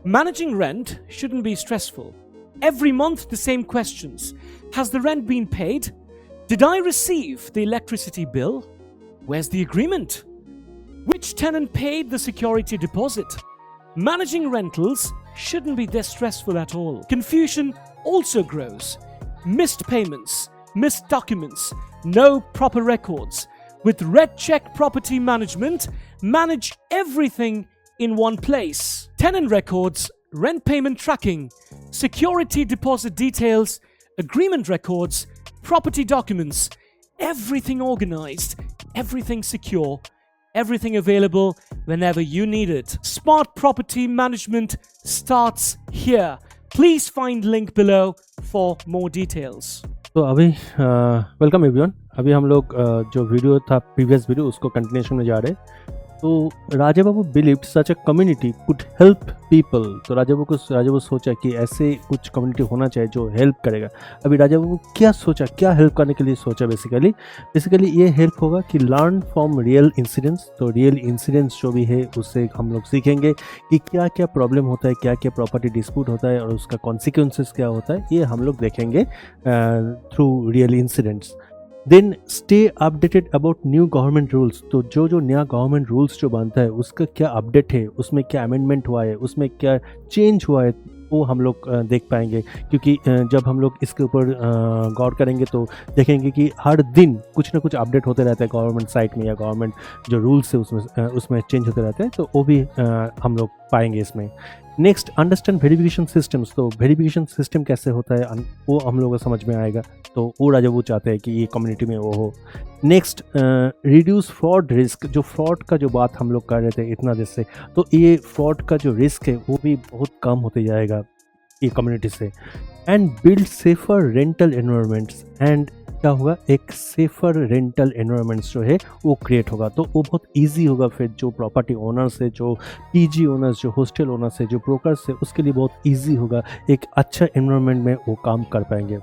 Managing rent shouldn't be stressful. Every month the same questions. Has the rent been paid? Did I receive the electricity bill? Where's the agreement? Which tenant paid the security deposit? Managing rentals shouldn't be this stressful at all. Confusion also grows. Missed payments, missed documents, no proper records. With Red Check Property Management, manage everything in one place. Tenant records, rent payment tracking, security deposit details, agreement records, property documents, everything organized, everything secure, everything available whenever you need it. Smart property management starts here. Please find link below for more details. तो अभी welcome everyone. अभी हम लोग जो video था previous video उसको continuation में जा रहे हैं। तो Raja Babu believed such a community could help people. तो राजा बाबू सोचा कि ऐसे कुछ कम्युनिटी होना चाहिए जो हेल्प करेगा। अभी राजा बाबू क्या सोचा, क्या हेल्प करने के लिए सोचा? बेसिकली ये हेल्प होगा कि लर्न फ्रॉम रियल इंसिडेंट्स। तो रियल इंसिडेंट्स जो भी है उससे हम लोग सीखेंगे कि क्या क्या प्रॉब्लम होता है, क्या क्या प्रॉपर्टी डिस्प्यूट होता है और उसका कॉन्सिक्वेंसेस क्या होता है, ये हम लोग देखेंगे through real incidents. Then stay updated about new government rules. तो जो नया गवर्नमेंट रूल्स जो बनता है उसका क्या अपडेट है, उसमें क्या अमेंडमेंट हुआ है, उसमें क्या चेंज हुआ है, वो हम लोग देख पाएंगे। क्योंकि जब हम लोग इसके ऊपर गौर करेंगे तो देखेंगे कि हर दिन कुछ ना कुछ अपडेट होते रहता है गवर्नमेंट साइट में, या गवर्नमेंट जो रूल्स है उसमें चेंज होते रहते हैं। तो वो भी हम लोग पाएंगे इसमें। Next, understand verification systems. तो वेरिफिकेशन सिस्टम कैसे होता है वो हम लोगों को समझ में आएगा। तो वो राजा वो चाहते हैं कि ये कम्युनिटी में वो हो। Next, reduce fraud risk. जो फ्रॉड का जो बात हम लोग कर रहे थे इतना देर से, तो ये फ्रॉड का जो रिस्क है वो भी बहुत कम होते जाएगा ये कम्युनिटी से। And build safer rental environments. And क्या होगा, एक सेफर रेंटल एनवायरनमेंट्स जो है वो क्रिएट होगा। तो वो बहुत इजी होगा फिर जो प्रॉपर्टी ओनर्स है, जो पीजी ओनर्स, जो हॉस्टल ओनर्स है, जो ब्रोकर्स है, उसके लिए बहुत इजी होगा। एक अच्छा एनवायरनमेंट में वो काम कर पाएंगे।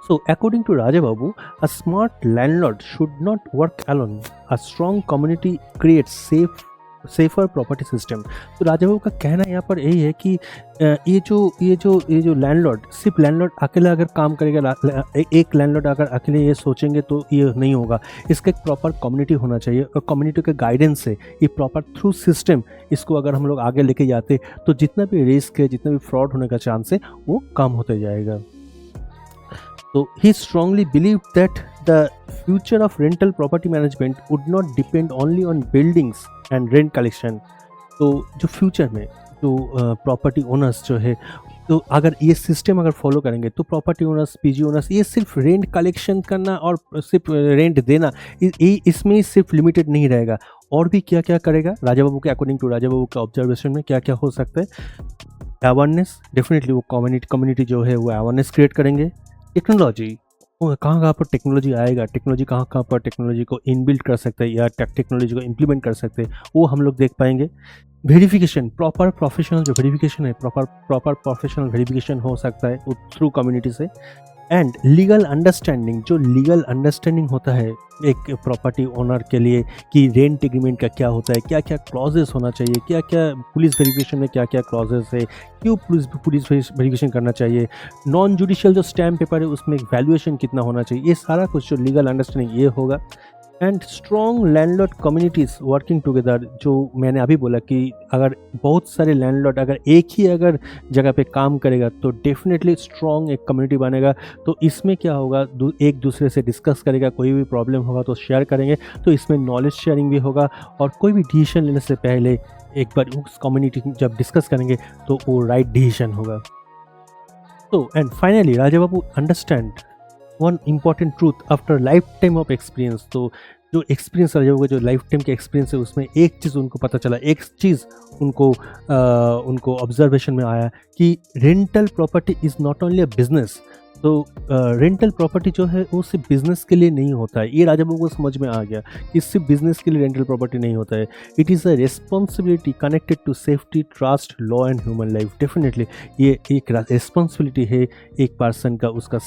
So according to Raja Babu, a smart landlord should not work alone. A strong community creates safer property system. तो राजा बाबू का कहना यहाँ पर यही है कि ये जो लैंडलॉर्ड, सिर्फ लैंडलॉर्ड अकेला अगर काम करेगा, एक लैंडलॉर्ड अगर अकेले ये सोचेंगे तो ये नहीं होगा। इसका एक प्रॉपर कम्युनिटी होना चाहिए और कम्युनिटी के गाइडेंस से ये प्रॉपर थ्रू सिस्टम इसको अगर हम लोग आगे लेके जाते तो जितना भी रिस्क है, जितना भी फ्रॉड होने का चांस है वो कम होते जाएगा। So he strongly believed that the future of rental property management would not depend only on buildings and rent collection. तो जो फ्यूचर में जो प्रॉपर्टी ओनर्स जो है, तो अगर ये सिस्टम अगर फॉलो करेंगे तो प्रॉपर्टी ओनर्स, पीजी ओनर्स, ये सिर्फ रेंट कलेक्शन करना और सिर्फ रेंट देना इसमें सिर्फ लिमिटेड नहीं रहेगा। और भी क्या क्या करेगा राजा बाबू के, अकॉर्डिंग टू राजा बाबू के ऑब्जर्वेशन में क्या क्या हो सकता है। अवेयरनेस, डेफिनेटली वो कम्युनिटी जो है वो अवेयरनेस क्रिएट करेंगे। टेक्नोलॉजी, कहाँ पर टेक्नोलॉजी आएगा, टेक्नोलॉजी कहाँ पर टेक्नोलॉजी को इनबिल्ट कर सकते हैं या टेक्नोलॉजी को इम्प्लीमेंट कर सकते हैं, वो हम लोग देख पाएंगे। वेरिफिकेशन, प्रॉपर प्रोफेशनल जो वेरिफिकेशन है, प्रॉपर प्रोफेशनल वेरिफिकेशन हो सकता है थ्रू कम्युनिटी से। एंड लीगल अंडरस्टैंडिंग, जो लीगल अंडरस्टैंडिंग होता है एक प्रॉपर्टी ओनर के लिए कि रेंट एग्रीमेंट का क्या होता है, क्या क्या क्लॉजेस होना चाहिए, क्या क्या पुलिस वेरिफिकेशन में क्या क्या क्लॉजेस है, क्यों पुलिस वेरिफिकेशन करना चाहिए, नॉन जुडिशियल जो स्टैम्प पेपर है उसमें वैल्यूएशन कितना होना चाहिए, ये सारा कुछ जो लीगल अंडरस्टैंडिंग ये होगा। And strong landlord communities working together, जो मैंने अभी बोला कि अगर बहुत सारे लैंडलॉर्ड अगर एक ही अगर जगह पे काम करेगा तो डेफिनेटली स्ट्रॉन्ग एक कम्युनिटी बनेगा। तो इसमें क्या होगा, एक दूसरे से डिस्कस करेगा, कोई भी प्रॉब्लम होगा तो शेयर करेंगे, तो इसमें नॉलेज शेयरिंग भी होगा और कोई भी डिसीजन लेने से पहले एक बार उस कम्युनिटी जब डिस्कस करेंगे तो वो राइट डिसीजन होगा। तो and finally Raja Babu understand one important truth after life time of experience. तो जो एक्सपीरियंस राजा बाबू का जो लाइफ टाइम का एक्सपीरियंस है उसमें एक चीज़ उनको पता चला, एक चीज़ उनको ऑब्जर्वेशन में आया कि rental property is not only a business तो रेंटल प्रॉपर्टी जो है वो सिर्फ बिजनेस के लिए नहीं होता है, ये राजा बाबू को समझ में आ गया कि सिर्फ बिजनेस के लिए रेंटल प्रॉपर्टी नहीं होता है। It is a responsibility connected to safety, trust, law and human life. Definitely ये एक रिस्पॉन्सिबिलिटी है एक पर्सन का, उसका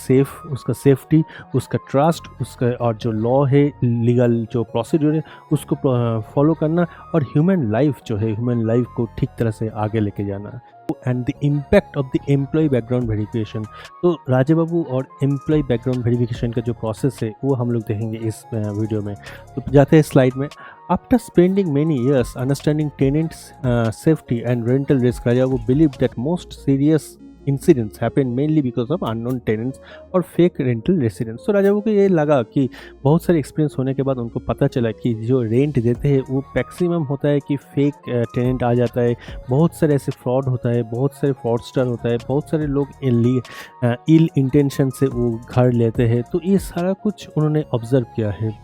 सेफ्टी, उसका ट्रस्ट, उसका और जो लॉ है, लीगल जो प्रोसीड्यूर है उसको फॉलो करना, और ह्यूमन लाइफ जो है, ह्यूमन लाइफ को ठीक तरह से आगे लेके जाना। And the impact of the employ background verification. तो राजा बाबू और एम्प्लॉय बैकग्राउंड वेरिफिकेशन का जो प्रोसेस है वो हम लोग देखेंगे इस वीडियो में। तो जाते हैं स्लाइड में। After spending many years understanding tenants safety and rental risk, Raja Babu believe that most serious incidents happen mainly because of unknown tenants और फेक रेंटल रेसिडेंट्स। तो राजा बाबू को ये लगा कि बहुत सारे एक्सपीरियंस होने के बाद उनको पता चला कि जो रेंट देते हैं वो मैक्सिमम होता है कि फेक टेनेंट आ जाता है, बहुत सारे ऐसे फ्रॉड होता है, बहुत सारे फ्रॉडस्टर होता है, बहुत सारे लोग इल इंटेंशन से वो घर लेते हैं। तो ये सारा कुछ उन्होंने ऑब्जर्व किया है।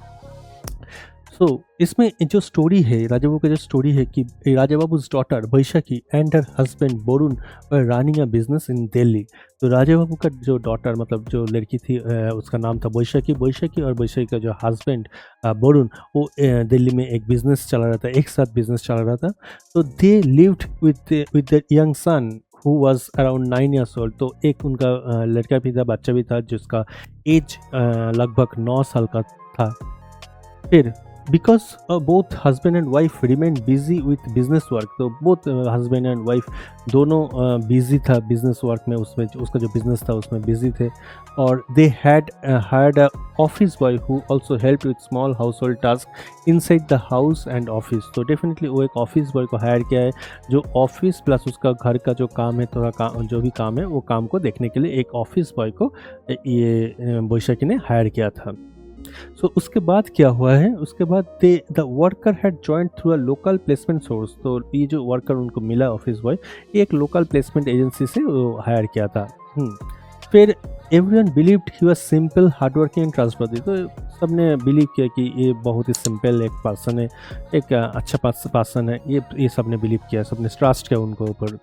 सो इसमें जो स्टोरी है, राजा बाबू का जो स्टोरी है कि Raja Babu's daughter Baishakhi and her husband Borun were running a business in Delhi. तो राजा बाबू का जो डॉटर मतलब जो लड़की थी उसका नाम था बैशाखी और बैशाखी का जो हस्बैंड बोरुन वो दिल्ली में एक बिजनेस चला रहा था, एक साथ बिजनेस चला रहा था। तो they lived with the young son who was around 9 years old. तो एक उनका लड़का भी था, बच्चा भी था जिसका एज लगभग 9 साल का था। फिर because both husband and wife remain busy with business work, तो बोथ हस्बैंड एंड वाइफ दोनों बिजी था बिजनेस वर्क में, उसमें उसका जो बिजनेस था उसमें बिजी थे। और they had hired a office boy who also help with small house hold task inside the house and office. तो डेफिनेटली वो एक ऑफिस बॉय को हायर किया है जो ऑफिस प्लस उसका घर का जो काम है, थोड़ा काम जो भी काम है वो काम को देखने के लिए एक ऑफिस बॉय को ये बैशाखी ने हायर किया था। सो उसके बाद क्या हुआ है, उसके बाद the worker had joined through a local placement source. तो ये जो वर्कर उनको मिला ऑफिस बॉय, एक लोकल प्लेसमेंट एजेंसी से वो हायर किया था। फिर everyone believed he was simple, hardworking and trustworthy. तो सबने बिलीव किया कि ये बहुत ही सिंपल एक पर्सन है, एक अच्छा पर्सन है, ये सबने बिलीव किया, सबने ट्रस्ट किया उनको ऊपर।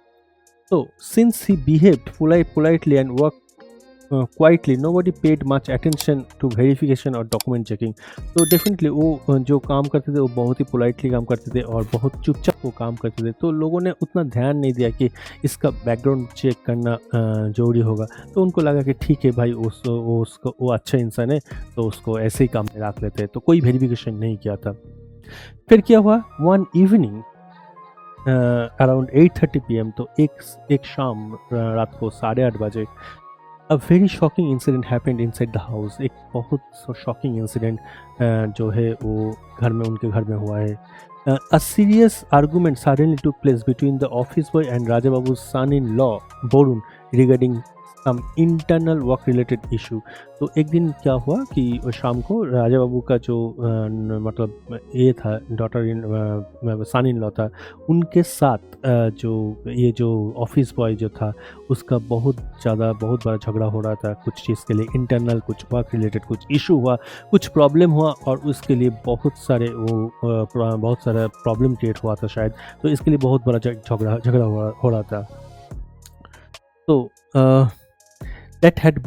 तो since he behaved politely and work quietly, nobody paid much attention to verification और document checking। तो डेफिनेटली वो जो काम करते थे वो बहुत ही पोलाइटली काम करते थे और बहुत चुपचाप वो काम करते थे। तो लोगों ने उतना ध्यान नहीं दिया कि इसका बैकग्राउंड चेक करना जरूरी होगा। तो उनको लगा कि ठीक है भाई वो अच्छा इंसान है तो उसको ऐसे ही काम में रख लेते हैं, तो कोई वेरिफिकेशन नहीं किया था। फिर क्या हुआ, वन इवनिंग अराउंड 8:30 PM, तो एक शाम रात को 8:30 बजे a very shocking incident happened inside the house. एक बहुत शॉकिंग इंसिडेंट जो है वो उनके घर में हुआ है। A serious argument suddenly took place between the office boy and Raja Babu's son in law Borun regarding some internal work related issue. तो एक दिन क्या हुआ कि शाम को राजा बाबू का जो मतलब ये था डॉटर सन इन लॉ था, उनके साथ जो ऑफिस बॉय जो था उसका बहुत बड़ा झगड़ा हो रहा था कुछ चीज़ के लिए, इंटरनल कुछ वर्क रिलेटेड कुछ इशू हुआ, कुछ प्रॉब्लम हुआ और उसके लिए बहुत सारा प्रॉब्लम क्रिएट हुआ था शायद। तो इसके लिए बहुत बड़ा झगड़ा हो रहा था। तो that had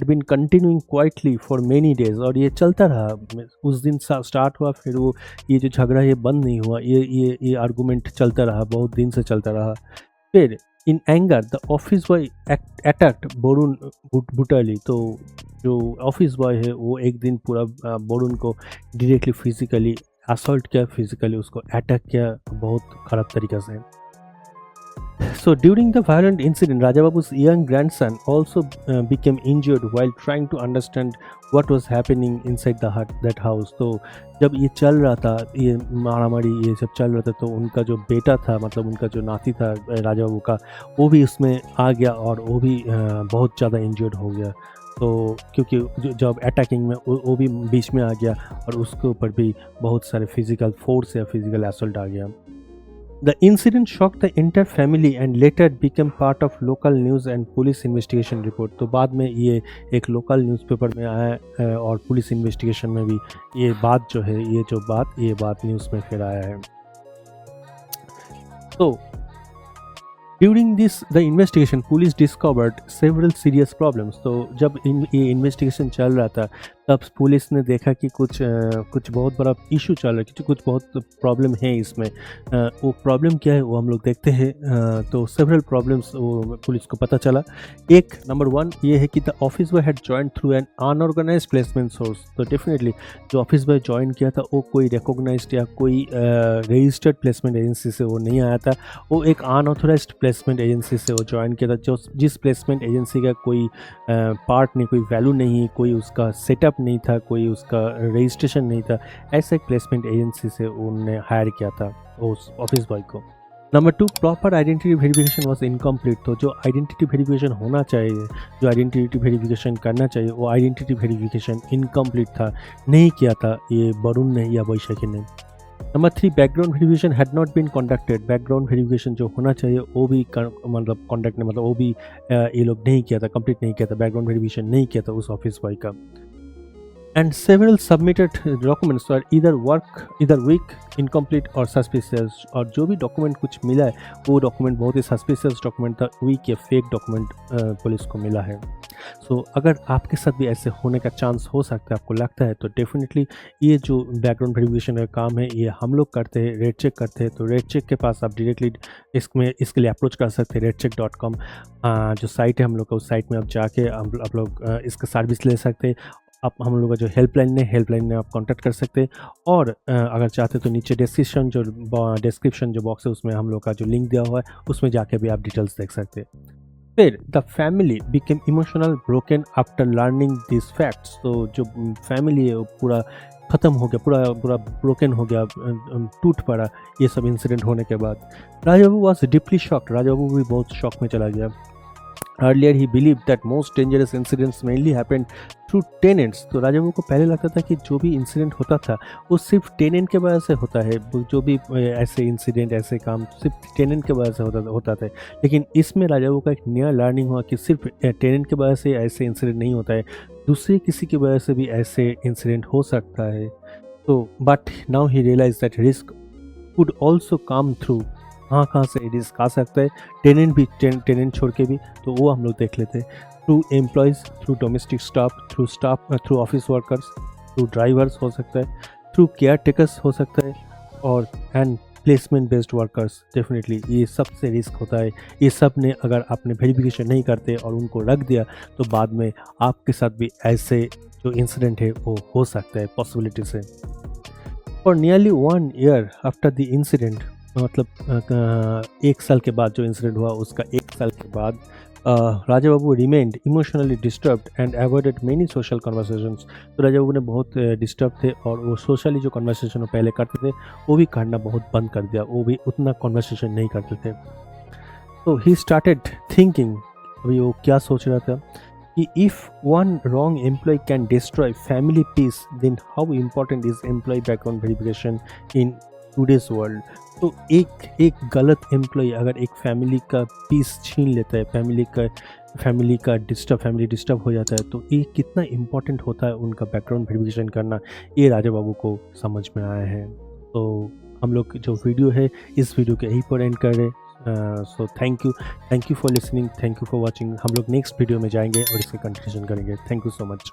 been continuing quietly for many days, और ये चलता रहा। उस दिन स्टार्ट हुआ, फिर वो ये जो झगड़ा ये बंद नहीं हुआ, ये आर्गुमेंट चलता रहा, बहुत दिन से चलता रहा। फिर in anger the office boy attacked boron brutally. तो जो ऑफिस बॉय है वो एक दिन पूरा बोरुन को डायरेक्टली फिजिकली असॉल्ट किया, फिजिकली उसको अटैक किया बहुत ख़राब तरीके से। So during the violent incident, Raja Babu's young grandson also became injured while trying to understand what was happening inside that house। तो जब ये चल रहा था, ये मारामारी ये सब चल रहा था, तो उनका जो बेटा था, मतलब उनका जो नाती था राजा बाबू का, वो भी उसमें आ गया और वो भी बहुत ज़्यादा इंजर्ड हो गया। तो क्योंकि जब अटैकिंग में वो भी बीच में आ गया और उसके ऊपर भी बहुत सारे फिजिकल फोर्स या फिजिकल असॉल्ट आ गया। The incident shocked the entire family and later became part of local news and police investigation report। तो बाद में ये एक लोकल न्यूज़पेपर में आया और पुलिस इन्वेस्टिगेशन में भी ये बात जो है ये बात न्यूज़ में फिर आया है। तो during this the investigation police discovered several serious problems. तो जब ये इन्वेस्टिगेशन चल रहा था तब पुलिस ने देखा कि कुछ बहुत बड़ा इशू चल रहा है, कुछ बहुत प्रॉब्लम है इसमें। वो प्रॉब्लम क्या है वो हम लोग देखते हैं। तो सेवरल प्रॉब्लम्स वो पुलिस को पता चला। एक नंबर 1 ये है कि the office boy had join through an unorganised placement source. तो डेफिनेटली जो ऑफिस बॉय ज्वाइन किया था वो कोई रिकॉग्नाइज्ड या कोई रजिस्टर्ड प्लेसमेंट एजेंसी से वो नहीं आया था, वो एक अनऑथोराइज्ड प्लेसमेंट एजेंसी से वो ज्वाइन किया था। जो जिस प्लेसमेंट एजेंसी का कोई पार्ट नहीं, कोई वैल्यू नहीं, कोई उसका सेटअप नहीं था, कोई उसका रजिस्ट्रेशन नहीं था, ऐसे एक प्लेसमेंट एजेंसी से उन्होंने हायर किया था उस ऑफिस बॉय को। Number 2 proper identity verification was incomplete. तो जो आइडेंटिटी वेरिफिकेशन होना चाहिए, जो आइडेंटिटी वेरिफिकेशन करना चाहिए, वो आइडेंटिटी वेरिफिकेशन इनकम्प्लीट था, नहीं किया था ये वरुण ने या वैशाखी ने। Number 3 background verification had not been conducted. Background verification जो होना चाहिए वो भी मतलब कंडक्ट ने मतलब वो भी ये लोग नहीं किया था, कंप्लीट नहीं किया था, बैकग्राउंड वेरिफिकेशन नहीं किया था उस ऑफिस बॉय का। And several submitted documents are either weak, incomplete और suspicious। और जो भी डॉक्यूमेंट कुछ मिला है वो डॉक्यूमेंट बहुत ही सस्पिशियस डॉक्यूमेंट था, वीक या फेक डॉक्यूमेंट पुलिस को मिला है। सो अगर आपके साथ भी ऐसे होने का चांस हो सकता है, आपको लगता है, तो डेफिनेटली ये जो बैकग्राउंड वेरिफिकेशन का काम है ये हम लोग करते हैं, रेड चेक करते हैं। तो रेड चेक के पास आप डायरेक्टली इसके लिए अप्रोच कर सकते हैं। redcheck.com जो साइट है हम लोग का, उस साइट में आप जाके आप लोग इसका सर्विस ले सकते हैं। आप हम लोग का जो हेल्पलाइन में आप कांटेक्ट कर सकते हैं। और अगर चाहते तो नीचे डिस्क्रिप्शन जो बॉक्स है उसमें हम लोग का जो लिंक दिया हुआ है उसमें जाके भी आप डिटेल्स देख सकते हैं। फिर the family became emotional broken after learning this facts. तो जो फैमिली है वो पूरा ख़त्म हो गया, पूरा ब्रोकन हो गया, टूट पड़ा ये सब इंसिडेंट होने के बाद। राजा बाबू was deeply shocked. Raja Babu भी बहुत शॉक में चला गया। Earlier he believed that most dangerous incidents mainly happened through tenants। तो राजा बाबू को पहले लगता था कि जो भी इंसिडेंट होता था वो सिर्फ टेनेंट के वजह से होता है, जो भी ऐसे इंसिडेंट ऐसे काम सिर्फ टेनेंट के वजह से होता था। लेकिन इसमें राजा बाबू का एक नया लर्निंग हुआ कि सिर्फ टेनेंट के वजह से ऐसे इंसिडेंट नहीं होता है, दूसरे किसी की वजह से भी ऐसे इंसिडेंट हो सकता है। तो but now he realize that risk could also come through. कहाँ से रिस्क आ सकता है, टेनेंट छोड़ के भी, तो वो हम लोग देख लेते हैं। Through employees, through domestic staff, through office workers, through drivers हो सकता है, थ्रू केयर टेकर्स हो सकता है, और and placement based workers. Definitely ये सबसे रिस्क होता है। ये सब ने अगर आपने वेरिफिकेशन नहीं करते और उनको रख दिया तो बाद में आपके साथ भी ऐसे जो इंसिडेंट है वो हो सकता है पॉसिबिलिटी से। For nearly 1 year after the incident, मतलब 1 साल के बाद जो इंसिडेंट हुआ उसका 1 साल के बाद Raja Babu remained emotionally disturbed and avoided many social conversations. तो राजा बाबू ने बहुत डिस्टर्ब थे और वो सोशली जो कन्वर्सेशन पहले करते थे वो भी करना बहुत बंद कर दिया, वो भी उतना कन्वर्सेशन नहीं करते थे। तो ही स्टार्टेड थिंकिंग, अभी वो क्या सोच रहा था कि if one wrong employ can destroy family peace then how important is employ background verification in today's world. तो एक गलत एम्प्लॉय अगर एक फैमिली का पीस छीन लेता है, फैमिली डिस्टर्ब हो जाता है, तो ये कितना इम्पोर्टेंट होता है उनका बैकग्राउंड वेरिफिकेशन करना, ये राजा बाबू को समझ में आया है। तो हम लोग जो वीडियो है इस वीडियो के यहीं पर एंड कर रहे। So thank you for listening, thank you for watching. हम लोग नेक्स्ट वीडियो में जाएंगे और इसका कंटिन्यूशन करेंगे। Thank you so much.